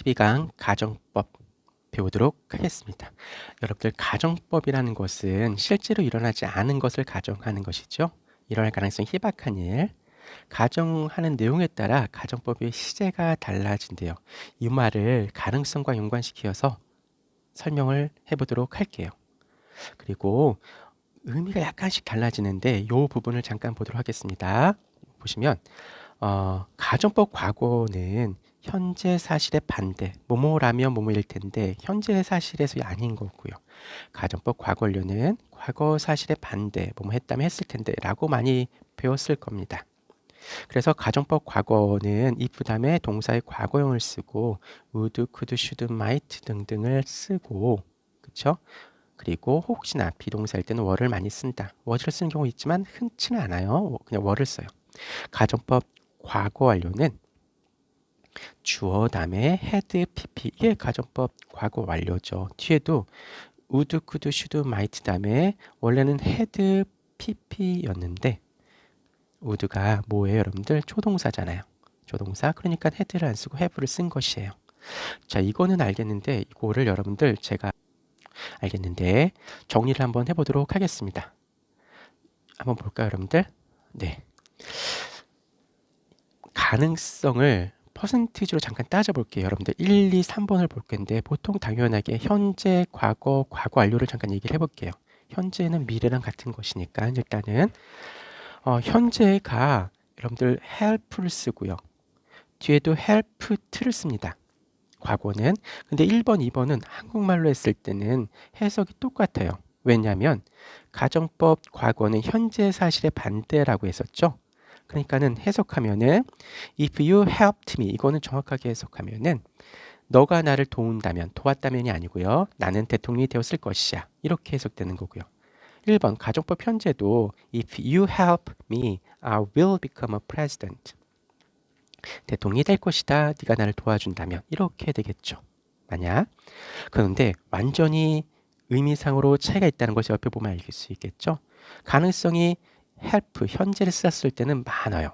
12강 가정법 배우도록 하겠습니다. 여러분들 가정법이라는 것은 실제로 일어나지 않은 것을 가정하는 것이죠. 일어날 가능성이 희박한 일. 가정하는 내용에 따라 가정법의 시제가 달라진대요. 이 말을 가능성과 연관시켜서 설명을 해보도록 할게요. 그리고 의미가 약간씩 달라지는데 이 부분을 잠깐 보도록 하겠습니다. 보시면 가정법 과거는 현재 사실의 반대, 뭐뭐라면 뭐뭐일 텐데 현재 사실에서 아닌 거고요. 가정법 과거류는 과거 사실의 반대, 뭐뭐 했다면 했을 텐데 라고 많이 배웠을 겁니다. 그래서 가정법 과거는 if 다음에 동사의 과거형을 쓰고 would, could, should, might 등등을 쓰고, 그쵸? 그리고 혹시나 비동사일 때는 were를 많이 쓴다. was를 쓰는 경우 있지만 흔치는 않아요. 그냥 were를 써요. 가정법 과거 완료는 주어 다음에 had, pp 이게 가정법 과거 완료죠. 뒤에도 would, could, should, might 다음에 원래는 had, pp였는데 would가 뭐예요, 여러분들? 조동사잖아요. 조동사. 그러니까 had를 안 쓰고 have를 쓴 것이에요. 자, 이거는 알겠는데 이거를 여러분들 제가 알겠는데 정리를 한번 해보도록 하겠습니다. 한번 볼까요, 여러분들? 네. 가능성을 퍼센티지로 잠깐 따져볼게요. 여러분들 1, 2, 3번을 볼 건데 보통 당연하게 현재, 과거, 과거 완료를 잠깐 얘기를 해볼게요. 현재는 미래랑 같은 것이니까 일단은 현재가 여러분들 help를 쓰고요. 뒤에도 help to를 씁니다. 과거는. 근데 1번, 2번은 한국말로 했을 때는 해석이 똑같아요. 왜냐하면 가정법 과거는 현재 사실의 반대라고 했었죠. 그러니까는 해석하면은 if you helped me, 이거는 정확하게 해석하면은 너가 나를 도운다면, 도왔다면이 아니고요. 나는 대통령이 되었을 것이야. 이렇게 해석되는 거고요. 1번 가정법 현재도 if you help me, I will become a president. 대통령이 될 것이다. 네가 나를 도와준다면 이렇게 되겠죠. 만약. 그런데 완전히 의미상으로 차이가 있다는 것을 옆에 보면 알 수 있겠죠. 가능성이 help, 현재를 썼을 때는 많아요.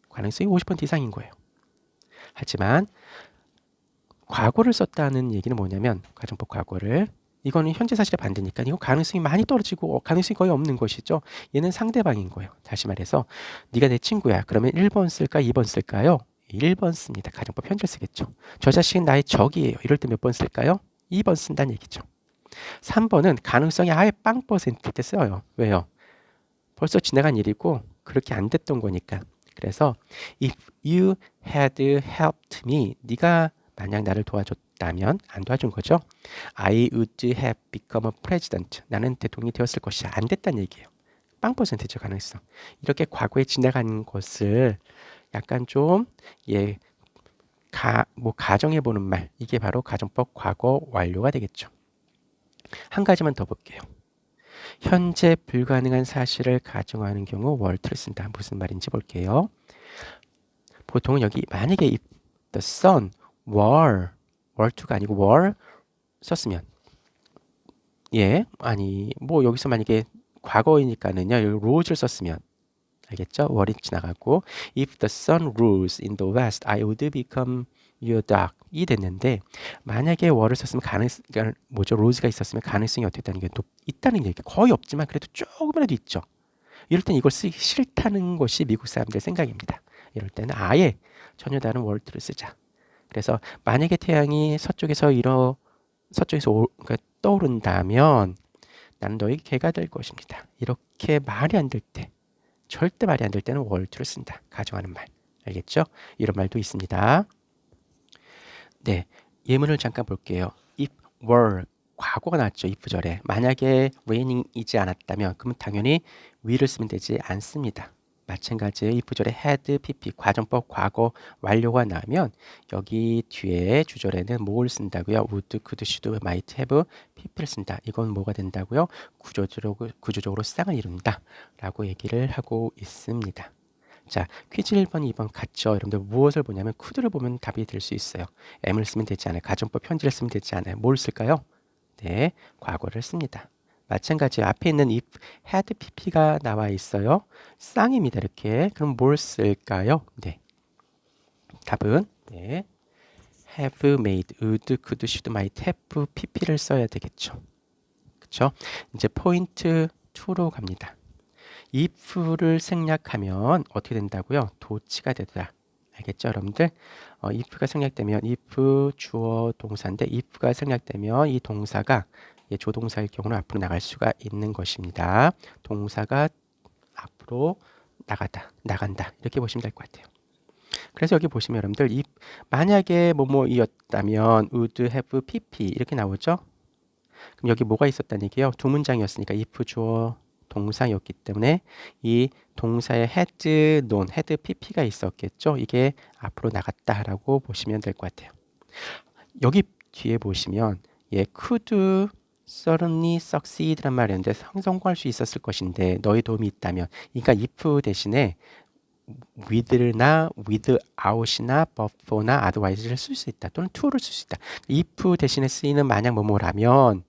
가능성이 50% 이상인 거예요. 하지만 과거를 썼다는 얘기는 뭐냐면 가정법 과거를, 이거는 현재 사실의 반대니까 이거 가능성이 많이 떨어지고 가능성이 거의 없는 것이죠. 얘는 상대방인 거예요. 다시 말해서 네가 내 친구야. 그러면 1번 쓸까 2번 쓸까요? 1번 씁니다. 가정법 현재를 쓰겠죠. 저 자식은 나의 적이에요. 이럴 때 몇 번 쓸까요? 2번 쓴다는 얘기죠. 3번은 가능성이 아예 0%일 때 써요. 왜요? 벌써 지나간 일이고 그렇게 안 됐던 거니까. 그래서 if you had helped me, 네가 만약 나를 도와줬다면, 안 도와준 거죠. I would have become a president. 나는 대통령이 되었을 것이야. 안 됐다는 얘기예요. 0%죠, 가능성. 이렇게 과거에 지나간 것을 약간 좀 가정해 보는 말, 이게 바로 가정법 과거 완료가 되겠죠. 한 가지만 더 볼게요. 현재 불가능한 사실을 가정하는 경우 were를 쓴다. 무슨 말인지 볼게요. 보통은 여기 만약에 if the sun were to가 아니고 were 썼으면, 뭐 여기서 만약에 과거이니까는요, 여기 rose를 썼으면, 알겠죠? were이 지나가고 if the sun rose in the west, I would become your dog 이 됐는데, 만약에 were를 썼으면 그러니까 rose가 있었으면 가능성이 어떻게 있다는 게 있다는 얘기. 거의 없지만 그래도 조금이라도 있죠. 이럴 땐 이걸 쓰기 싫다는 것이 미국 사람들의 생각입니다. 이럴 때는 아예 전혀 다른 월드를 쓰자. 그래서 만약에 태양이 그러니까 떠오른다면 나는 너희 개가 될 것입니다. 이렇게 말이 안 될 때, 절대 말이 안 될 때는 월드를 쓴다. 가정하는 말. 알겠죠? 이런 말도 있습니다. 네, 예문을 잠깐 볼게요. If were, 과거가 나왔죠. if절에. 만약에 raining이지 않았다면 그러면 당연히 will을 쓰면 되지 않습니다. 마찬가지예요. if절에 had, pp, 과정법 과거 완료가 나오면 여기 뒤에 주절에는 뭘 쓴다고요? would, could, should, might, have, pp를 쓴다. 이건 뭐가 된다고요? 구조적으로 쌍을 이룬다 라고 얘기를 하고 있습니다. 자, 퀴즈 1번, 2번 같죠? 여러분들 무엇을 보냐면 could를 보면 답이 될 수 있어요. am을 쓰면 되지 않아요. 가정법 현재를 쓰면 되지 않아요. 뭘 쓸까요? 네, 과거를 씁니다. 마찬가지 앞에 있는 if, had, pp가 나와 있어요. 쌍입니다. 이렇게. 그럼 뭘 쓸까요? 네, 답은 have made, would, could, should, might, have, pp를 써야 되겠죠. 그쵸? 이제 포인트 2로 갑니다. if를 생략하면 어떻게 된다고요? 도치가 되더라. 알겠죠, 여러분들? if가 생략되면 if 주어 동사인데 if가 생략되면 이 동사가 조동사일 경우는 앞으로 나갈 수가 있는 것입니다. 동사가 앞으로 나간다 이렇게 보시면 될 것 같아요. 그래서 여기 보시면 여러분들 만약에 뭐뭐이었다면 would have pp 이렇게 나오죠. 그럼 여기 뭐가 있었다는 얘기예요? 두 문장이었으니까 if 주어 동사였기 때문에 이 동사에 had known, had pp가 있었겠죠. 이게 앞으로 나갔다라고 보시면 될 것 같아요. 여기 뒤에 보시면 could certainly succeed란 말이었는데 성공할 수 있었을 것인데 너의 도움이 있다면, 그러니까 if 대신에 with나 without이나 but나 otherwise를 쓸 수 있다. 또는 to를 쓸 수 있다. if 대신에 쓰이는 만약 뭐뭐라면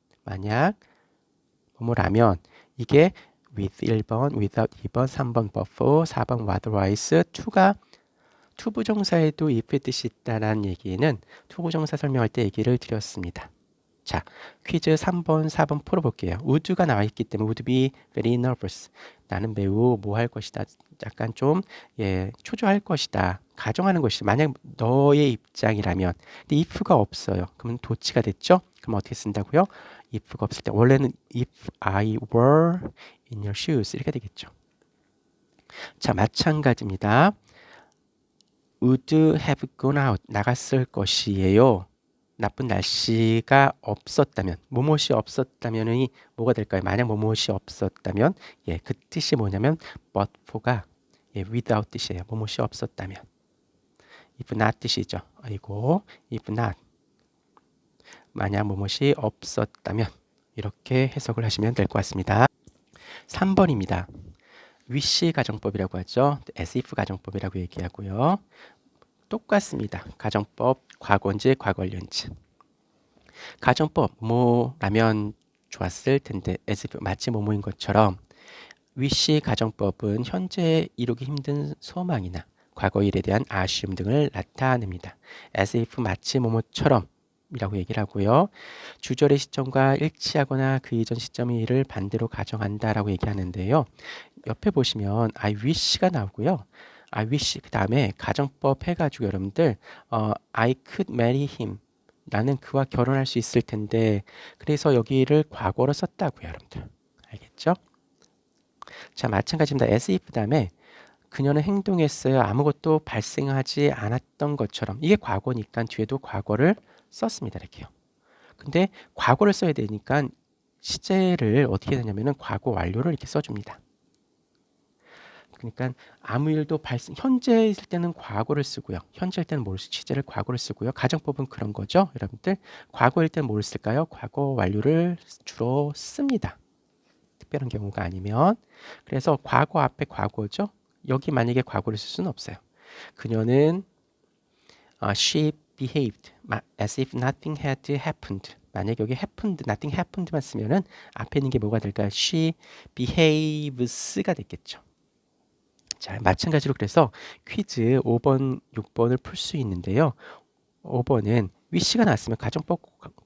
이게 with 1번, without 2번, 3번 before, 4번 otherwise, to가 투부정사에도 if 뜻이 있다는 얘기는 투부정사 설명할 때 얘기를 드렸습니다. 자, 퀴즈 3번, 4번 풀어볼게요. would가 나와 있기 때문에 would be very nervous. 나는 매우 뭐 할 것이다. 약간 좀 초조할 것이다. 가정하는 것이다. 만약 너의 입장이라면. 근데 if가 없어요. 그러면 도치가 됐죠? 그럼 어떻게 쓴다고요? if가 없을 때 원래는 if I were in your shoes 이렇게 되겠죠. 자, 마찬가지입니다. would have gone out 나갔을 것이에요. 나쁜 날씨가 없었다면, 뭐뭇이 없었다면이 뭐가 될까요? 만약 뭐뭇이 없었다면, 그 뜻이 뭐냐면 but for가 without 뜻이에요. 뭐뭇이 없었다면. if not 뜻이죠. 아이고, if not 만약 뭐뭇이 없었다면 이렇게 해석을 하시면 될 것 같습니다. 3번입니다. wish 가정법이라고 하죠. as if 가정법이라고 얘기하고요. 똑같습니다. 가정법 과거인지 과거연지. 가정법 뭐라면 좋았을 텐데 as if 마치 뭐뭐인 것처럼 wish 가정법은 현재 이루기 힘든 소망이나 과거 일에 대한 아쉬움 등을 나타냅니다. as if 마치 뭐뭐처럼 이라고 얘기를 하고요. 주절의 시점과 일치하거나 그 이전 시점의 일을 반대로 가정한다라고 얘기하는데요. 옆에 보시면 I wish가 나오고요. I wish 그 다음에 가정법 해가지고 여러분들 I could marry him 나는 그와 결혼할 수 있을 텐데 그래서 여기를 과거로 썼다고요, 여러분들. 알겠죠? 자, 마찬가지입니다. as if 다음에 그녀는 행동했어요. 아무것도 발생하지 않았던 것처럼. 이게 과거니까 뒤에도 과거를 썼습니다. 이렇게요. 근데 과거를 써야 되니까 시제를 어떻게 되냐면은 과거 완료를 이렇게 써줍니다. 그러니까 아무 일도 현재일 때는 과거를 쓰고요. 현재일 때는 뭘 시제를 과거를 쓰고요. 가정법은 그런 거죠. 여러분들 과거일 때는 뭘 쓸까요? 과거 완료를 주로 씁니다. 특별한 경우가 아니면. 그래서 과거 앞에 과거죠. 여기 만약에 과거를 쓸 수는 없어요. 그녀는 she behaved as if nothing had happened. 만약 여기 happened, nothing happened만 쓰면은 앞에 있는 게 뭐가 될까요? she behaves가 됐겠죠. 자, 마찬가지로 그래서 퀴즈 5번, 6번을 풀 수 있는데요. 5번은 wish가 나왔으면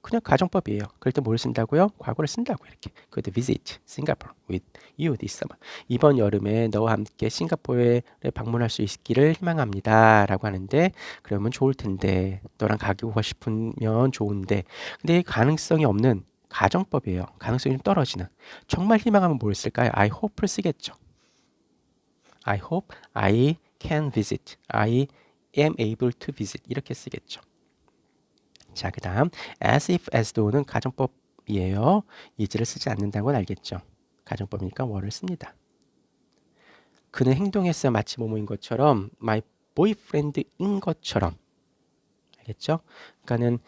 그냥 가정법이에요. 그럴 때 뭘 쓴다고요? 과거를 쓴다고 이렇게. Could visit Singapore with you this summer. 이번 여름에 너와 함께 싱가포르에 방문할 수 있기를 희망합니다. 라고 하는데 그러면 좋을 텐데 너랑 가고 싶으면 좋은데 근데 가능성이 없는 가정법이에요. 가능성이 좀 떨어지는. 정말 희망하면 뭘 쓸까요? I hope를 쓰겠죠. I hope I can visit. I am able to visit. 이렇게 쓰겠죠. 자, 그 다음 as if, as though는 가정법이에요. is를 쓰지 않는다는 건 알겠죠. 가정법이니까 were를 씁니다. 그는 행동했어요. 마치 뭐뭐인 것처럼 my boyfriend인 것처럼. 알겠죠? 그러니까는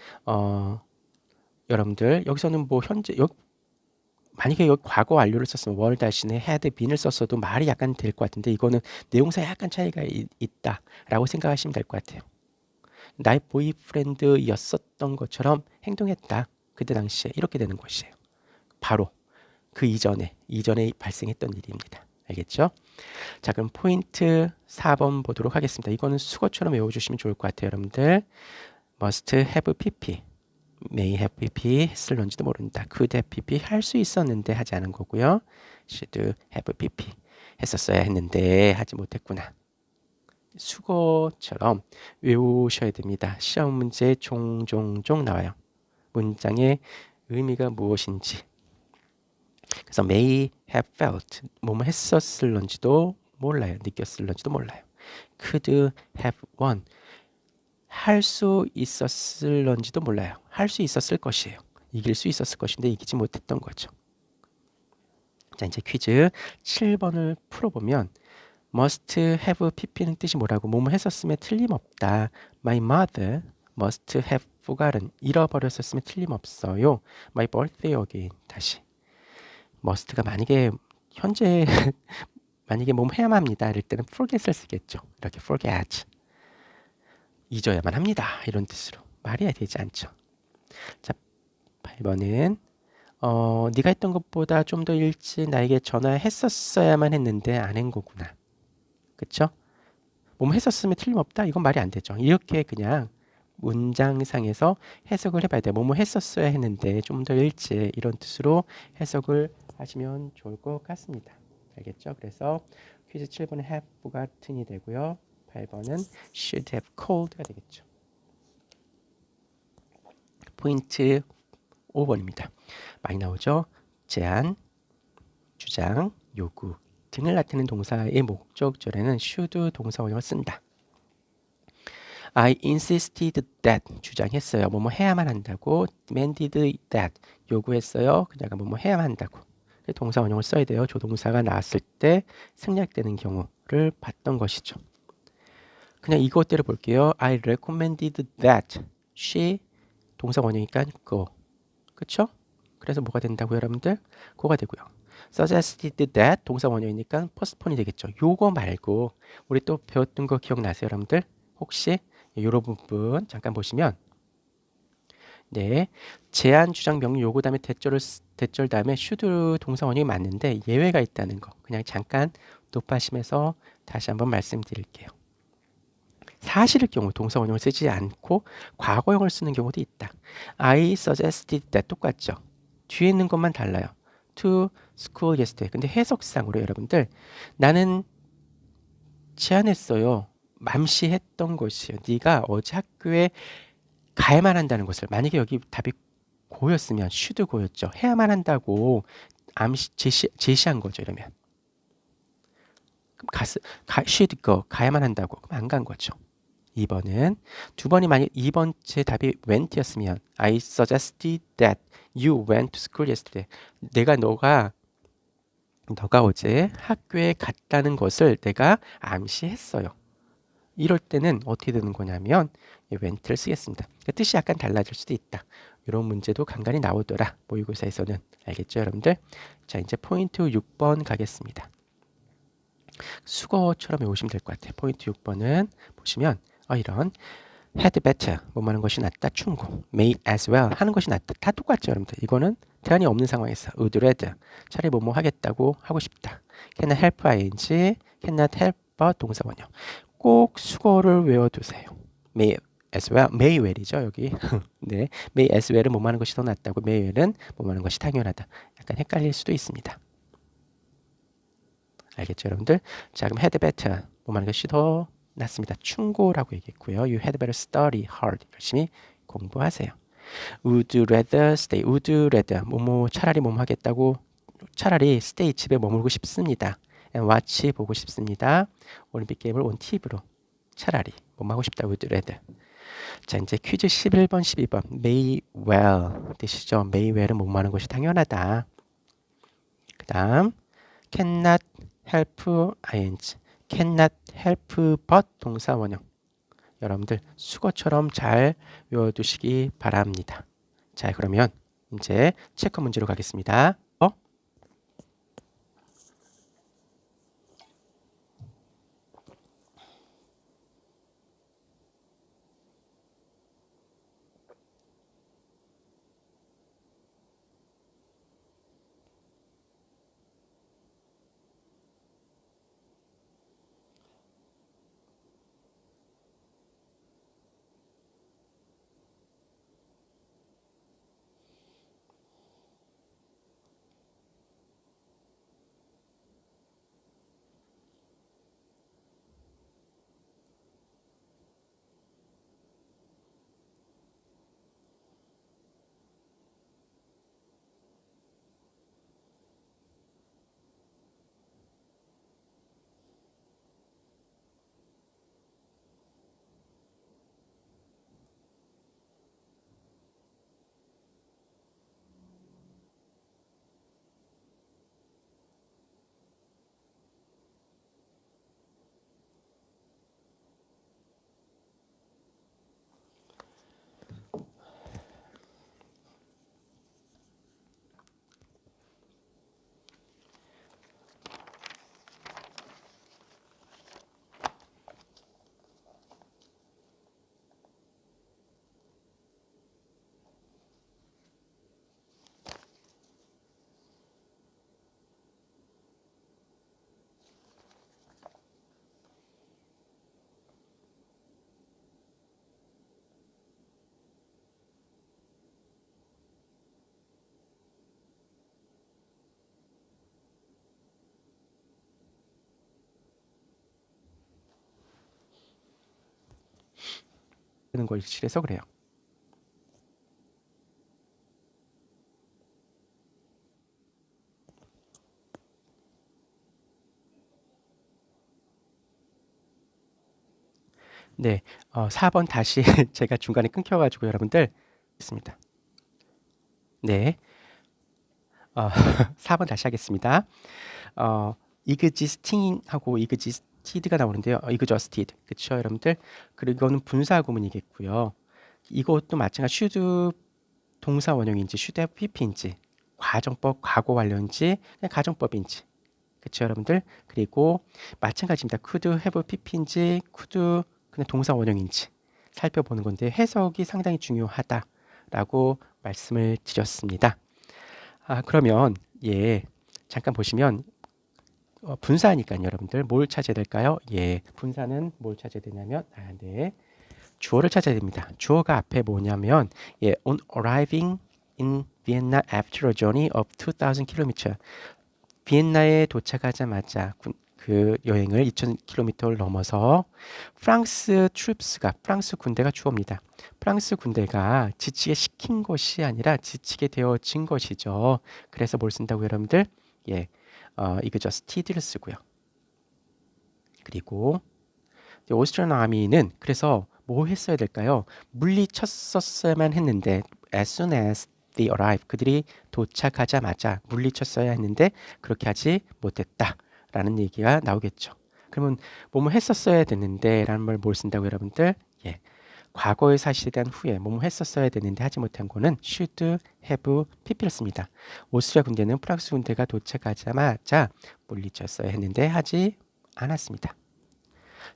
여러분들 여기서는 뭐 현재 만약에 여기 과거 완료를 썼으면 were 대신에 had been을 썼어도 말이 약간 될 것 같은데 이거는 내용사에 약간 차이가 있다라고 생각하시면 될 것 같아요. 나의 보이프렌드였었던 것처럼 행동했다. 그때 당시에 이렇게 되는 것이에요. 바로 그 이전에 발생했던 일입니다. 알겠죠? 자, 그럼 포인트 4번 보도록 하겠습니다. 이거는 수거처럼 외워주시면 좋을 것 같아요, 여러분들. must have pp, may have pp 했을런지도 모른다. could have pp 할 수 있었는데 하지 않은 거고요. should have pp 했었어야 했는데 하지 못했구나. 수거처럼 외우셔야 됩니다. 시험 문제 종종종 나와요. 문장의 의미가 무엇인지. 그래서 may have felt 뭐뭐 했었을런지도 몰라요. 느꼈을런지도 몰라요. could have won 할 수 있었을런지도 몰라요. 할 수 있었을 것이에요. 이길 수 있었을 것인데 이기지 못했던 거죠. 자, 이제 퀴즈 7번을 풀어보면 must have pp는 뜻이 뭐라고? 뭐뭐 했었으면 틀림없다. My mother must have forgotten. 잃어버렸었으면 틀림없어요. My birthday again. 다시. must가 만약에 현재 만약에 뭐뭐 해야만 합니다. 이럴 때는 forget을 쓰겠죠. 이렇게 forget. 잊어야만 합니다. 이런 뜻으로. 말이 되지 않죠. 자, 8번은 네가 했던 것보다 좀 더 일찍 나에게 전화했었어야만 했는데 안 한 거구나. 그쵸? 뭐뭐 했었으면 틀림없다? 이건 말이 안 되죠. 이렇게 그냥 문장상에서 해석을 해봐야 돼요. 뭐뭐 했었어야 했는데 좀 더 일찍 이런 뜻으로 해석을 하시면 좋을 것 같습니다. 알겠죠? 그래서 퀴즈 7번은 have가 튼이 되고요. 8번은 should have called가 되겠죠. 포인트 5번입니다. 많이 나오죠? 제안, 주장, 요구 등을 나타내는 동사의 목적절에는 should 동사 원형을 쓴다. I insisted that 주장했어요. 뭐뭐 해야만 한다고. demanded that 요구했어요. 그녀가 뭐뭐 해야만 한다고. 동사 원형을 써야 돼요. 조동사가 나왔을 때 생략되는 경우를 봤던 것이죠. 그냥 이것대로 볼게요. I recommended that she 동사 원형이니까 go. 그쵸? 그래서 뭐가 된다고요, 여러분들? 고가 되고요. suggested that 동사 원형이니까 postpone이 되겠죠. 요거 말고 우리 또 배웠던 거 기억나세요, 여러분들? 혹시 이런 부분 잠깐 보시면 네, 제안, 주장, 명령, 요구 다음에 대절 다음에 should 동사 원형이 맞는데 예외가 있다는 거 그냥 잠깐 높아심에서 다시 한번 말씀드릴게요. 사실일 경우 동사 원형을 쓰지 않고 과거형을 쓰는 경우도 있다. I suggested that 똑같죠. 뒤에 있는 것만 달라요. To school yesterday. 근데 해석상으로 여러분들 나는 제안했어요. 맘시했던 것이요. 네가 어제 학교에 가야만 한다는 것을 만약에 여기 답이 고였으면 should 고였죠. 해야만 한다고 제시한 거죠. 이러면 그럼 should go 가야만 한다고 그럼 안 간 거죠. 2번은 두 번이 만약 2번째 답이 went였으면 I suggested that you went to school yesterday. 너가 어제 학교에 갔다는 것을 내가 암시했어요. 이럴 때는 어떻게 되는 거냐면 went를 쓰겠습니다. 뜻이 약간 달라질 수도 있다. 이런 문제도 간간히 나오더라. 모의고사에서는. 알겠죠, 여러분들? 자, 이제 포인트 6번 가겠습니다. 수거처럼 외우시면 될 것 같아요. 포인트 6번은 보시면 이런 had better 뭐 하는 것이 낫다 충고 may as well 하는 것이 낫다 다 똑같죠, 여러분들. 이거는 대안이 없는 상황에서 would rather 차라리 뭐뭐 하겠다고 하고 싶다. cannot help ing cannot help but 동사 원형 꼭 수거를 외워두세요. may as well, may well이죠 여기. 네, may as well은 뭐뭐 하는 것이 더 낫다고 may well은 뭐뭐 하는 것이 당연하다. 약간 헷갈릴 수도 있습니다. 알겠죠, 여러분들? 자, 그럼 had better 뭐뭐 하는 것이 더 낫습니다. 충고라고 얘기했고요. You had better study hard. 열심히 공부하세요. Would rather stay. Would rather 뭐뭐 차라리 뭐뭐 하겠다고 차라리 stay 집에 머물고 싶습니다. And watch 보고 싶습니다. 올림픽 게임을 온 TV로 차라리 뭐뭐 하고 싶다. Would rather. 자, 이제 퀴즈 11번, 12번. May well 뜻이죠. May well은 뭐뭐 하는 것이 당연하다. 그 다음 cannot help ing. cannot help but 동사 원형. 여러분들 수거처럼 잘 외워두시기 바랍니다. 자, 그러면 이제 체크 문제로 가겠습니다. 되는 거 일실해서 그래요. 네, 4번 다시 제가 중간에 끊겨가지고 여러분들 있습니다. 네, 4번 다시 하겠습니다. existing하고 existed가 나오는데요. exhausted, 그쵸 여러분들? 그리고 이거는 분사 구문이겠고요. 이것도 마찬가지 should 동사 원형인지 should have pp인지 과정법 과거 완료인지 그냥 가정법인지, 그쵸 여러분들? 그리고 마찬가지입니다. could have pp인지 could 그냥 동사 원형인지 살펴보는 건데 해석이 상당히 중요하다라고 말씀을 드렸습니다. 그러면 예, 잠깐 보시면 분사니까요 여러분들 뭘 찾아야 될까요? 예, 분사는 뭘 찾아야 되냐면 네, 주어를 찾아야 됩니다. 주어가 앞에 뭐냐면 예, on arriving in Vienna after a journey of 2,000 km. 비엔나에 도착하자마자 그 여행을 2,000km를 넘어서 프랑스 트룹스가 프랑스 군대가 주어입니다. 프랑스 군대가 지치게 시킨 것이 아니라 지치게 되어진 것이죠. 그래서 뭘 쓴다고 여러분들? 예, exhausted를 쓰고요. 그리고 오스트리안 아미는 그래서 뭐 했어야 될까요? 물리쳤었어야만 했는데 as soon as they arrive, 그들이 도착하자마자 물리쳤어야 했는데 그렇게 하지 못했다라는 얘기가 나오겠죠. 그러면 뭐뭐 했었어야 됐는데 라는 말 뭘 쓴다고 여러분들? 예, 과거의 사실에 대한 후에 뭐뭐 했었어야 됐는데 하지 못한 거는 should have pp를 씁니다. 오스트리아 군대는 프랑스 군대가 도착하자마자 물리쳤어야 했는데 하지 않았습니다.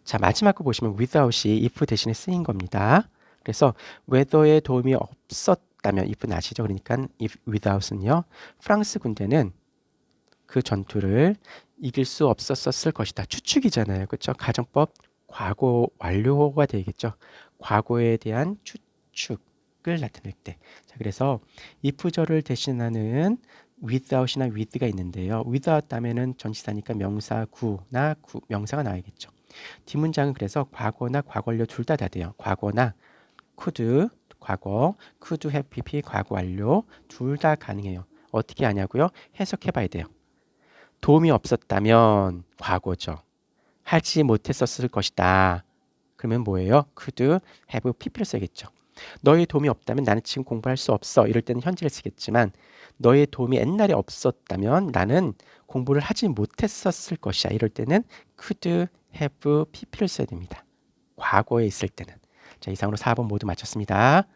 자, 마지막 거 보시면 without이 if 대신에 쓰인 겁니다. 그래서 whether의 도움이 없었다면 if는 아시죠? 그러니까 if without은요. 프랑스 군대는 그 전투를 이길 수 없었을 것이다. 추측이잖아요. 그렇죠? 가정법 과거 완료가 되겠죠. 과거에 대한 추측을 나타낼 때. 자, 그래서 if절을 대신하는 without이나 with가 있는데요. without 다음에는 전치사니까 명사 구나 명사가 나와야겠죠. 뒷문장은 그래서 과거나 과거 완료 둘 다 돼요. 과거나 could 과거, could have pp 과거 완료 둘 다 가능해요. 어떻게 하냐고요? 해석해 봐야 돼요. 도움이 없었다면 과거죠. 하지 못했었을 것이다. 그러면 뭐예요? could have pp를 써야겠죠. 너의 도움이 없다면 나는 지금 공부할 수 없어. 이럴 때는 현재를 쓰겠지만 너의 도움이 옛날에 없었다면 나는 공부를 하지 못했었을 것이야. 이럴 때는 could have pp를 써야 됩니다. 과거에 있을 때는. 자, 이상으로 4번 모두 마쳤습니다.